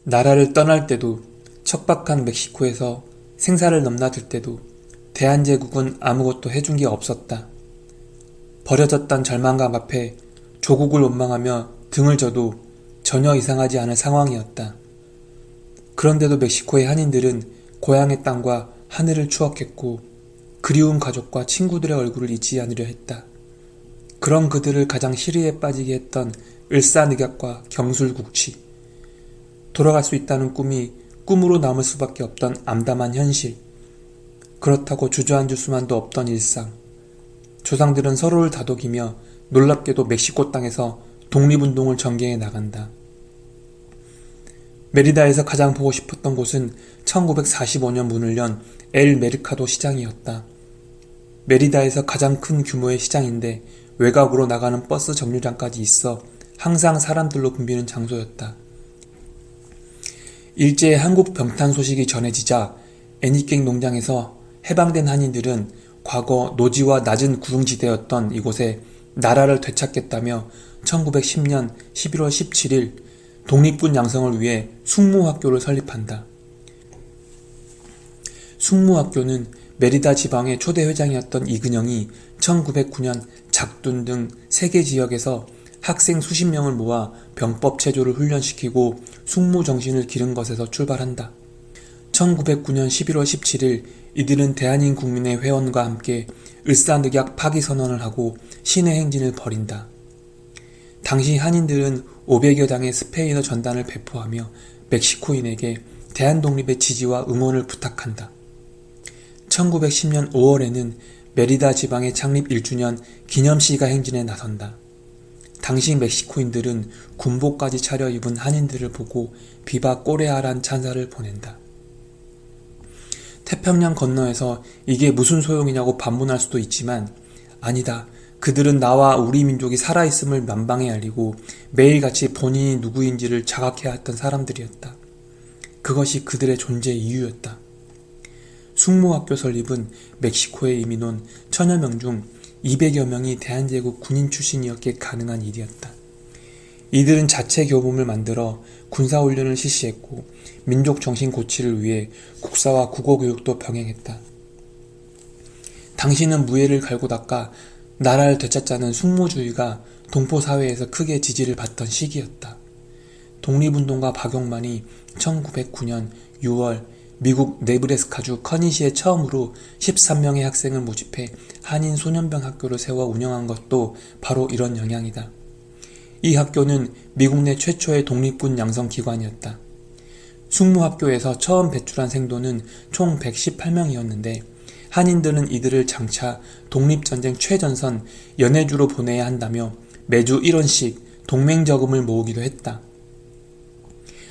나라를 떠날 때도, 척박한 멕시코에서 생사를 넘나들 때도 대한제국은 아무것도 해준 게 없었다. 버려졌던 절망감 앞에 조국을 원망하며 등을 져도 전혀 이상하지 않은 상황이었다. 그런데도 멕시코의 한인들은 고향의 땅과 하늘을 추억했고 그리운 가족과 친구들의 얼굴을 잊지 않으려 했다. 그런 그들을 가장 시리에 빠지게 했던 을사늑약과 경술국치, 돌아갈 수 있다는 꿈이 꿈으로 남을 수밖에 없던 암담한 현실, 그렇다고 주저앉을 수만도 없던 일상. 조상들은 서로를 다독이며 놀랍게도 멕시코 땅에서 독립운동을 전개해 나간다. 메리다에서 가장 보고 싶었던 곳은 1945년 문을 연 엘 메르카도 시장이었다. 메리다에서 가장 큰 규모의 시장인데 외곽으로 나가는 버스 정류장까지 있어 항상 사람들로 붐비는 장소였다. 일제의 한국 병탄 소식이 전해지자 애니깽 농장에서 해방된 한인들은 과거 노지와 낮은 구릉지대였던 이곳에 나라를 되찾겠다며 1910년 11월 17일 독립군 양성을 위해 숙무학교를 설립한다. 숙무학교는 메리다 지방의 초대 회장이었던 이근영이 1909년 작둔 등 세 개 지역에서 학생 수십 명을 모아 병법 체조를 훈련시키고 숙무 정신을 기른 것에서 출발한다. 1909년 11월 17일 이들은 대한인 국민의 회원과 함께 을사늑약 파기 선언을 하고 신의 행진을 벌인다. 당시 한인들은 500여 장의 스페인어 전단을 배포하며 멕시코인에게 대한독립의 지지와 응원을 부탁한다. 1910년 5월에는 메리다 지방의 창립 1주년 기념시가 행진에 나선다. 당시 멕시코인들은 군복까지 차려입은 한인들을 보고 비바 꼬레아란 찬사를 보낸다. 태평양 건너에서 이게 무슨 소용이냐고 반문할 수도 있지만 아니다. 그들은 나와 우리 민족이 살아있음을 만방에 알리고 매일같이 본인이 누구인지를 자각해야 했던 사람들이었다. 그것이 그들의 존재 이유였다. 숙무학교 설립은 멕시코에 이민 온 천여 명 중 200여 명이 대한제국 군인 출신이었기에 가능한 일이었다. 이들은 자체 교범을 만들어 군사훈련을 실시했고 민족정신 고취를 위해 국사와 국어교육도 병행했다. 당시는 무예를 갈고 닦아 나라를 되찾자는 숙무주의가 동포사회에서 크게 지지를 받던 시기였다. 독립운동가 박용만이 1909년 6월 미국 네브래스카주 커니시에 처음으로 13명의 학생을 모집해 한인 소년병 학교를 세워 운영한 것도 바로 이런 영향이다. 이 학교는 미국 내 최초의 독립군 양성기관이었다. 숙무학교에서 처음 배출한 생도는 총 118명이었는데 한인들은 이들을 장차 독립전쟁 최전선 연해주로 보내야 한다며 매주 1원씩 동맹저금을 모으기도 했다.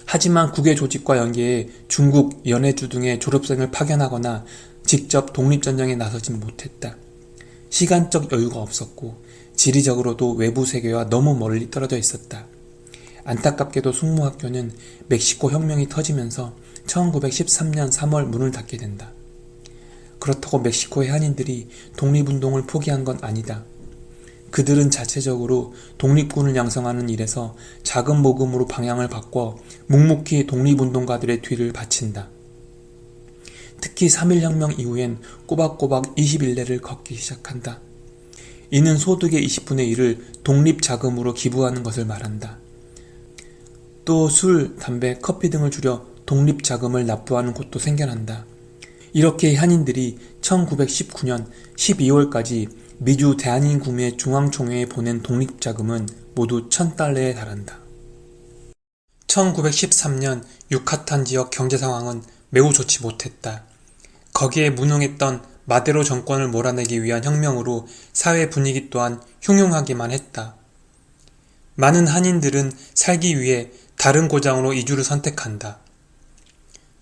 하지만 국외 조직과 연계해 중국, 연해주 등의 졸업생을 파견하거나 직접 독립전쟁에 나서진 못했다. 시간적 여유가 없었고 지리적으로도 외부 세계와 너무 멀리 떨어져 있었다. 안타깝게도 숙무학교는 멕시코 혁명이 터지면서 1913년 3월 문을 닫게 된다. 그렇다고 멕시코의 한인들이 독립운동을 포기한 건 아니다. 그들은 자체적으로 독립군을 양성하는 일에서 작은 모금으로 방향을 바꿔 묵묵히 독립운동가들의 뒤를 바친다. 특히 3.1혁명 이후엔 꼬박꼬박 20일내를 걷기 시작한다. 이는 소득의 20분의 1을 독립자금으로 기부하는 것을 말한다. 또 술, 담배, 커피 등을 줄여 독립자금을 납부하는 곳도 생겨난다. 이렇게 한인들이 1919년 12월까지 미주 대한인 구매 중앙총회에 보낸 독립자금은 모두 1,000달러에 달한다. 1913년 유카탄 지역 경제 상황은 매우 좋지 못했다. 거기에 무능했던 마데로 정권을 몰아내기 위한 혁명으로 사회 분위기 또한 흉흉하기만 했다. 많은 한인들은 살기 위해 다른 고장으로 이주를 선택한다.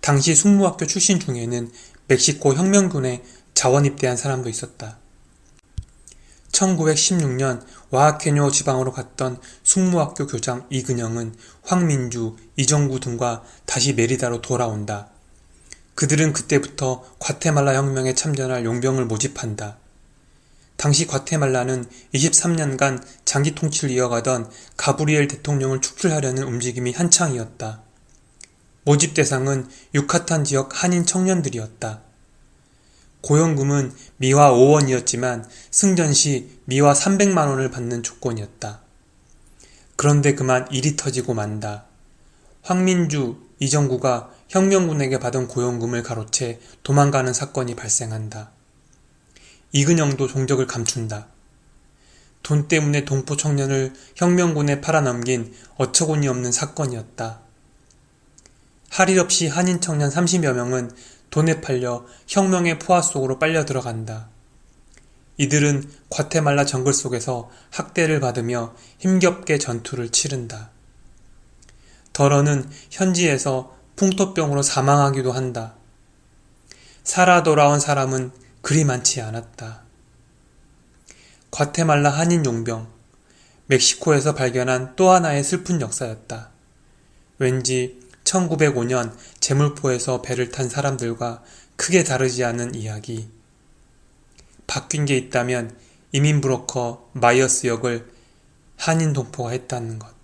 당시 숙무학교 출신 중에는 멕시코 혁명군에 자원 입대한 사람도 있었다. 1916년 와하케뇨 지방으로 갔던 숙무학교 교장 이근영은 황민주, 이정구 등과 다시 메리다로 돌아온다. 그들은 그때부터 과테말라 혁명에 참전할 용병을 모집한다. 당시 과테말라는 23년간 장기 통치를 이어가던 가브리엘 대통령을 축출하려는 움직임이 한창이었다. 모집 대상은 유카탄 지역 한인 청년들이었다. 고용금은 미화 5원이었지만 승전 시 미화 300만 원을 받는 조건이었다. 그런데 그만 일이 터지고 만다. 황민주, 이정구가 혁명군에게 받은 고용금을 가로채 도망가는 사건이 발생한다. 이근영도 종적을 감춘다. 돈 때문에 동포 청년을 혁명군에 팔아넘긴 어처구니 없는 사건이었다. 할 일 없이 한인 청년 30여 명은 돈에 팔려 혁명의 포화 속으로 빨려 들어간다. 이들은 과테말라 정글 속에서 학대를 받으며 힘겹게 전투를 치른다. 더러는 현지에서 풍토병으로 사망하기도 한다. 살아 돌아온 사람은 그리 많지 않았다. 과테말라 한인 용병, 멕시코에서 발견한 또 하나의 슬픈 역사였다. 왠지 1905년 제물포에서 배를 탄 사람들과 크게 다르지 않은 이야기. 바뀐 게 있다면 이민 브로커 마이어스 역을 한인 동포가 했다는 것.